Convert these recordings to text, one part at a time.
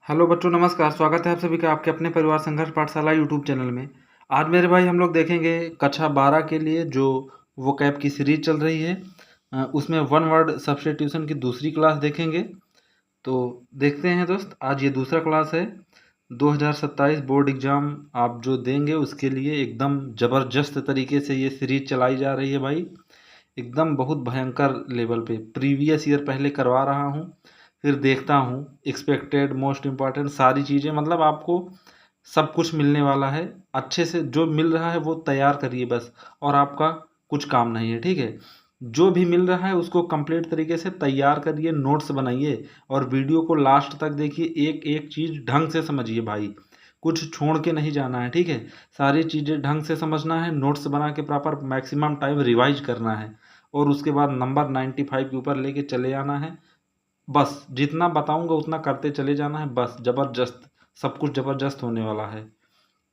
Hello बच्चों, नमस्कार। स्वागत है आप सभी का आपके अपने परिवार संघर्ष पाठशाला यूट्यूब चैनल में। आज मेरे भाई हम लोग देखेंगे कक्षा 12 के लिए जो वोकैब की सीरीज चल रही है, उसमें वन वर्ड सब्स्टिट्यूशन की दूसरी क्लास देखेंगे। तो देखते हैं दोस्त, आज ये दूसरा क्लास है। 2027 बोर्ड एग्ज़ाम आप जो देंगे उसके लिए एकदम ज़बरदस्त तरीके से ये सीरीज चलाई जा रही है भाई। एकदम बहुत भयंकर लेवल पे प्रीवियस ईयर पहले करवा रहा हूँ, फिर देखता हूँ एक्सपेक्टेड मोस्ट इम्पॉर्टेंट सारी चीज़ें, मतलब आपको सब कुछ मिलने वाला है। अच्छे से जो मिल रहा है वो तैयार करिए बस, और आपका कुछ काम नहीं है, ठीक है। जो भी मिल रहा है उसको कंप्लीट तरीके से तैयार करिए, नोट्स बनाइए और वीडियो को लास्ट तक देखिए। एक एक चीज़ ढंग से समझिए भाई, कुछ छोड़ के नहीं जाना है, ठीक है। सारी चीज़ें ढंग से समझना है, नोट्स बना के प्रॉपर मैक्सिमम टाइम रिवाइज करना है, और उसके बाद नंबर 95 के ऊपर लेके चले आना है। बस जितना बताऊंगा उतना करते चले जाना है, बस ज़बरदस्त, सब कुछ ज़बरदस्त होने वाला है,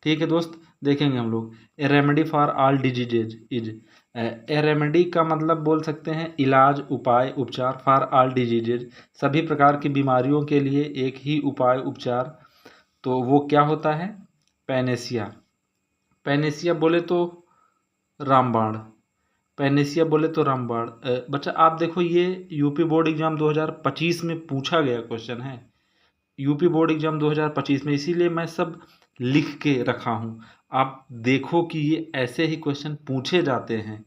ठीक है दोस्त। देखेंगे हम लोग ए remedy for all diseases is. A remedy का मतलब बोल सकते हैं इलाज, उपाय, उपचार। फॉर ऑल डिजीजेज सभी प्रकार की बीमारियों के लिए एक ही उपाय, उपचार। तो वो क्या होता है? पैनेसिया। पैनेसिया बोले तो रामबाण। पैनेसिया बोले तो रामबाण। बच्चा आप देखो, ये यूपी बोर्ड एग्जाम 2025 में पूछा गया क्वेश्चन है। यूपी बोर्ड एग्जाम 2025 में, इसीलिए मैं सब लिख के रखा हूँ। आप देखो कि ये ऐसे ही क्वेश्चन पूछे जाते हैं,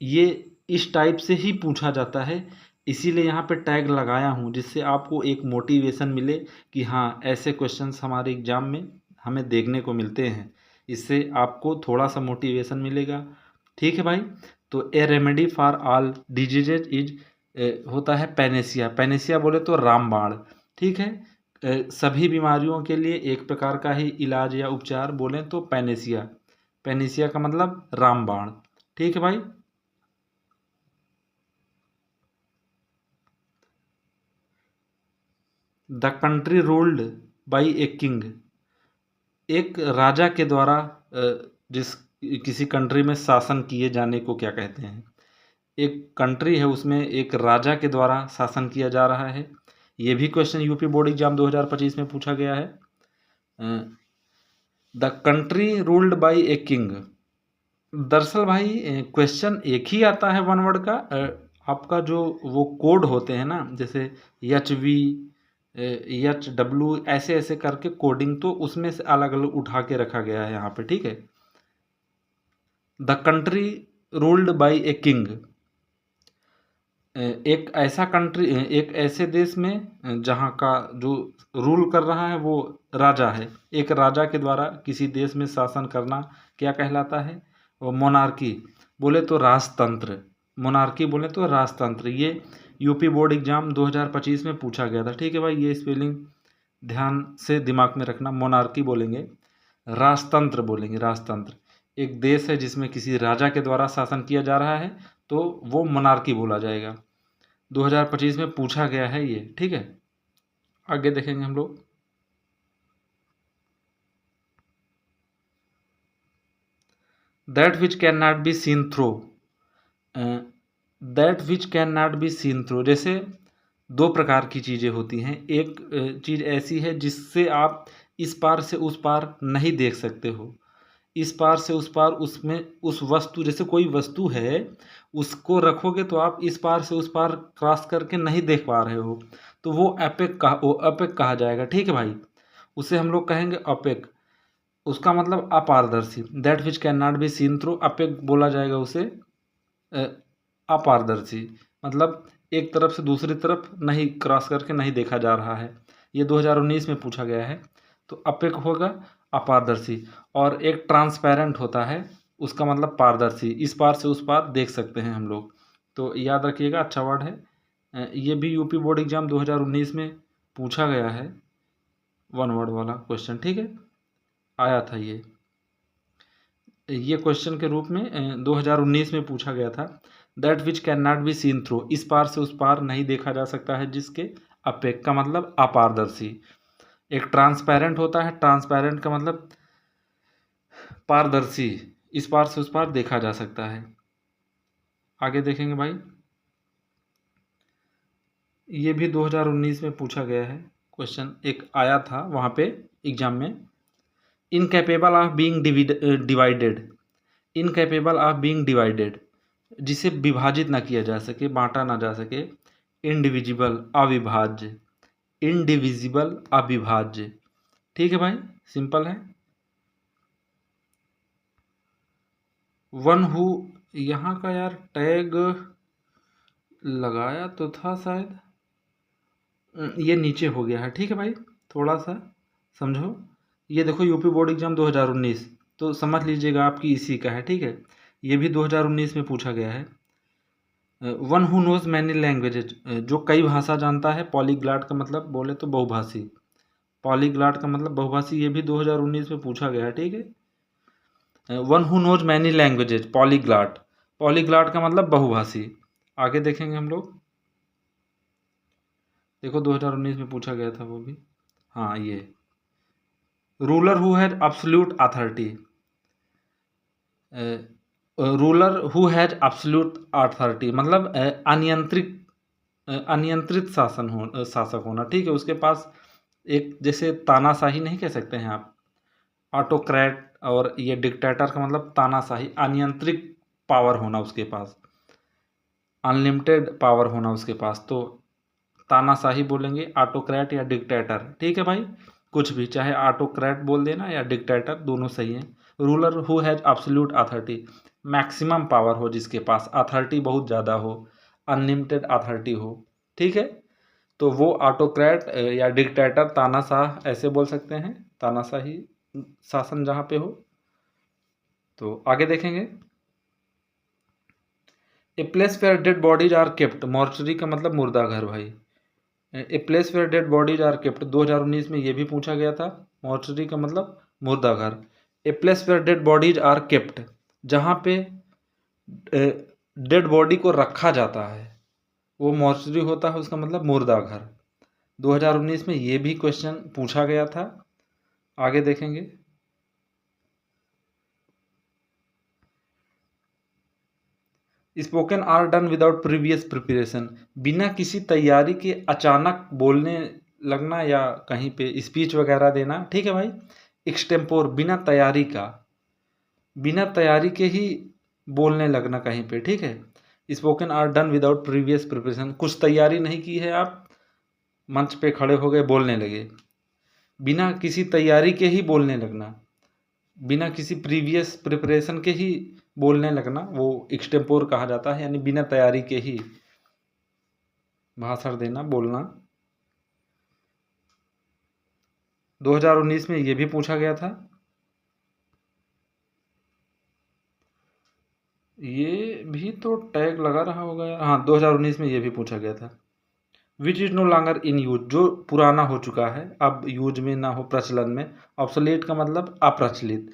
ये इस टाइप से ही पूछा जाता है। इसीलिए यहाँ पे टैग लगाया हूँ, जिससे आपको एक मोटिवेशन मिले कि हाँ, ऐसे क्वेश्चंस हमारे एग्ज़ाम में हमें देखने को मिलते हैं। इससे आपको थोड़ा सा मोटिवेशन मिलेगा, ठीक है भाई। तो ए remedy for all diseases is होता है पैनेसिया। पैनेसिया बोले तो रामबाण, ठीक है। सभी बीमारियों के लिए एक प्रकार का ही इलाज या उपचार बोलें तो पैनेसिया। पैनेसिया का मतलब रामबाण, ठीक है भाई। The country ruled by a king. एक राजा के द्वारा जिस किसी कंट्री में शासन किए जाने को क्या कहते हैं? एक कंट्री है, उसमें एक राजा के द्वारा शासन किया जा रहा है। ये भी क्वेश्चन यूपी बोर्ड एग्जाम 2025 में पूछा गया है। The country ruled by a king. दरअसल भाई क्वेश्चन एक ही आता है वन वर्ड का। आपका जो वो कोड होते हैं ना, जैसे HV, HW, ऐसे ऐसे करके कोडिंग, तो उसमें से अलग अलग उठा के रखा गया है यहाँ पे, ठीक है। The country ruled by a king. एक ऐसा कंट्री, एक ऐसे देश में जहाँ का जो रूल कर रहा है वो राजा है। एक राजा के द्वारा किसी देश में शासन करना क्या कहलाता है? वो मोनार्की बोले तो राजतंत्र। मोनार्की बोले तो राजतंत्र। ये यूपी बोर्ड एग्जाम 2025 में पूछा गया था, ठीक है भाई। ये स्पेलिंग ध्यान से दिमाग में रखना। मोनार्की बोलेंगे, राजतंत्र बोलेंगे। राजतंत्र एक देश है जिसमें किसी राजा के द्वारा शासन किया जा रहा है, तो वो मोनार्की बोला जाएगा। 2025 में पूछा गया है ये, ठीक है। आगे देखेंगे हम लोग। That which can not be seen through. That which can not be seen through, जैसे दो प्रकार की चीज़ें होती हैं। एक चीज़ ऐसी है जिससे आप इस पार से उस पार नहीं देख सकते हो। इस पार से उस पार, उसमें उस वस्तु, जैसे कोई वस्तु है, उसको रखोगे तो आप इस पार से उस पार क्रॉस करके नहीं देख पा रहे हो, तो वो अपेक कहा जाएगा, ठीक है भाई। उसे हम लोग कहेंगे अपेक। उसका मतलब अपारदर्शी। That which can not be seen through, APEC बोला जाएगा उसे। अ, अपारदर्शी मतलब एक तरफ से दूसरी तरफ नहीं क्रॉस करके नहीं देखा जा रहा है। ये 2019 में पूछा गया है। तो अपेक होगा अपारदर्शी। और एक ट्रांसपेरेंट होता है, उसका मतलब पारदर्शी। इस पार से उस पार देख सकते हैं हम लोग, तो याद रखिएगा, अच्छा वर्ड है। ये भी यूपी बोर्ड एग्जाम 2019 में पूछा गया है, वन वर्ड वाला क्वेश्चन, ठीक है। आया था ये क्वेश्चन के रूप में 2019 में पूछा गया था। That which can not be seen through, इस पार से उस पार नहीं देखा जा सकता है जिसके। अपेक का मतलब अपारदर्शी। एक ट्रांसपेरेंट होता है, ट्रांसपेरेंट का मतलब पारदर्शी, इस पार से उस पार देखा जा सकता है। आगे देखेंगे भाई। ये भी 2019 में पूछा गया है। क्वेश्चन एक आया था वहाँ पे एग्जाम में, incapable of being divided, incapable of being divided, जिसे विभाजित ना किया जा सके, बांटा ना जा सके, इंडिविजिबल अविभाज्य, इंडिविजिबल अविभाज्य। ठीक है भाई, सिंपल है। वन हु, यहाँ का यार टैग लगाया तो था शायद, ये नीचे हो गया है। ठीक है भाई, थोड़ा सा समझो। ये देखो यूपी बोर्ड एग्जाम 2019, तो समझ लीजिएगा आपकी इसी का है। ठीक है, ये भी 2019 में पूछा गया है। One who knows many languages, जो कई भाषा जानता है। पॉलीग्लॉट का मतलब बोले तो बहुभाषी, पॉलीग्लॉट का मतलब बहुभाषी, ये भी 2019 में पूछा गया है। ठीक है, one who knows many languages, polyglot, polyglot का मतलब बहुभाषी। आगे देखेंगे हम लोग, देखो 2019 में पूछा गया था वो भी। हाँ, ये ruler who has absolute authority, ruler who has absolute authority मतलब अनियंत्रित शासक होना। ठीक है, उसके पास एक, जैसे तानाशाही नहीं कह सकते हैं आप, ऑटोक्रेट, और ये डिक्टेटर का मतलब तानाशाही, अनियंत्रित पावर होना उसके पास, अनलिमिटेड पावर होना उसके पास, तो तानाशाही बोलेंगे, ऑटोक्रेट या डिक्टेटर। ठीक है भाई, कुछ भी, चाहे ऑटोक्रेट बोल देना या डिक्टेटर, दोनों सही हैं। Ruler who has absolute authority, maximum power हो, जिसके पास अथॉरिटी बहुत ज़्यादा हो, अनलिमिटेड अथॉरिटी हो। ठीक है, तो वो ऑटोक्रेट या डिक्टेटर, तानाशाह ऐसे बोल सकते हैं, तानाशाही शासन जहाँ पे हो। तो आगे देखेंगे, a place where dead bodies are kept, mortuary का मतलब मुर्दा घर भाई। A place where dead bodies are kept, 2019 में ये भी पूछा गया था, मॉर्चरी का मतलब मुर्दा घर। A place where dead bodies are kept, जहाँ पे डेड बॉडी को रखा जाता है वो मॉर्चरी होता है, उसका मतलब मुर्दा घर। 2019 में ये भी क्वेश्चन पूछा गया था। आगे देखेंगे, spoken are done without previous preparation, बिना किसी तैयारी के अचानक बोलने लगना या कहीं पे स्पीच वगैरह देना। ठीक है भाई, एक्सटेम्पोर, बिना तैयारी का, बिना तैयारी के ही बोलने लगना कहीं पे। ठीक है, spoken are done without previous preparation, कुछ तैयारी नहीं की है आप, मंच पे खड़े हो गए, बोलने लगे, बिना किसी तैयारी के ही बोलने लगना, बिना किसी प्रीवियस प्रिपरेशन के ही बोलने लगना, वो एक्सटेम्पोर कहा जाता है, यानी बिना तैयारी के ही भाषण देना, बोलना। 2019 में ये भी पूछा गया था। ये भी तो टैग लगा रहा होगा यार। हाँ, 2019 में ये भी पूछा गया था। Which is no longer in use, जो पुराना हो चुका है, अब यूज में ना हो, प्रचलन में। ऑब्सोलीट का मतलब अप्रचलित,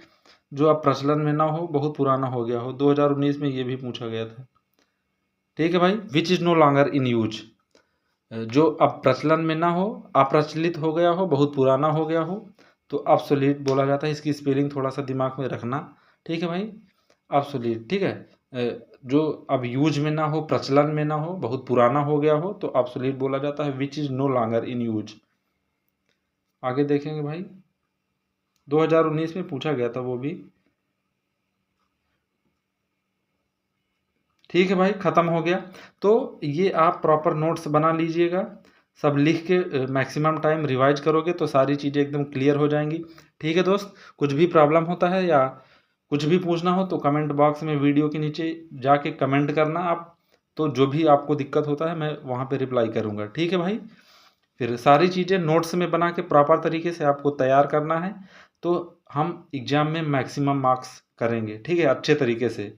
जो अब प्रचलन में ना हो, बहुत पुराना हो गया हो। 2019 में ये भी पूछा गया था। ठीक है भाई, which is no longer in use, जो अब प्रचलन में ना हो, अप्रचलित हो गया हो, बहुत पुराना हो गया हो, तो ऑब्सोलीट बोला जाता है। इसकी स्पेलिंग थोड़ा सा दिमाग में रखना। ठीक है भाई, ऑब्सोलीट। ठीक है, जो अब यूज में ना हो, प्रचलन में ना हो, बहुत पुराना हो गया हो, तो ऑब्सोलीट बोला जाता है। Which is no longer in use. आगे देखेंगे भाई, 2019 में पूछा गया था वो भी। ठीक है भाई, ख़त्म हो गया। तो ये आप प्रॉपर नोट्स बना लीजिएगा, सब लिख के मैक्सिमम टाइम रिवाइज करोगे तो सारी चीज़ें एकदम क्लियर हो जाएंगी। ठीक है दोस्त, कुछ भी प्रॉब्लम होता है या कुछ भी पूछना हो तो कमेंट बॉक्स में वीडियो के नीचे जाके कमेंट करना आप, तो जो भी आपको दिक्कत होता है मैं वहाँ पे रिप्लाई करूँगा। ठीक है भाई, फिर सारी चीज़ें नोट्स में बना के प्रॉपर तरीके से आपको तैयार करना है, तो हम एग्ज़ाम में मैक्सिमम मार्क्स करेंगे। ठीक है, अच्छे तरीके से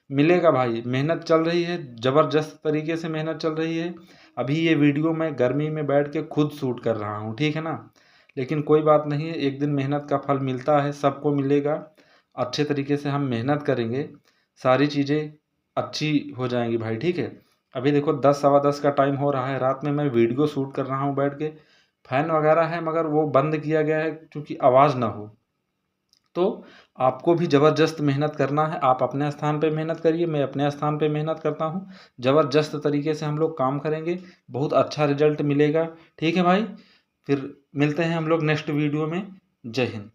मिलेगा भाई। मेहनत चल रही है, ज़बरदस्त तरीके से मेहनत चल रही है। अभी ये वीडियो मैं गर्मी में बैठ के खुद शूट कर रहा हूँ, ठीक है ना, लेकिन कोई बात नहीं है, एक दिन मेहनत का फल मिलता है, सबको मिलेगा। अच्छे तरीके से हम मेहनत करेंगे, सारी चीज़ें अच्छी हो जाएंगी भाई। ठीक है, अभी देखो 10 सवा 10 का टाइम हो रहा है, रात में मैं वीडियो शूट कर रहा हूँ बैठ के। फ़ैन वगैरह है मगर वो बंद किया गया है क्योंकि आवाज़ ना हो। तो आपको भी ज़बरदस्त मेहनत करना है, आप अपने स्थान पे मेहनत करिए, मैं अपने स्थान पे मेहनत करता हूँ। ज़बरदस्त तरीके से हम लोग काम करेंगे, बहुत अच्छा रिजल्ट मिलेगा। ठीक है भाई, फिर मिलते हैं हम लोग नेक्स्ट वीडियो में। जय हिंद।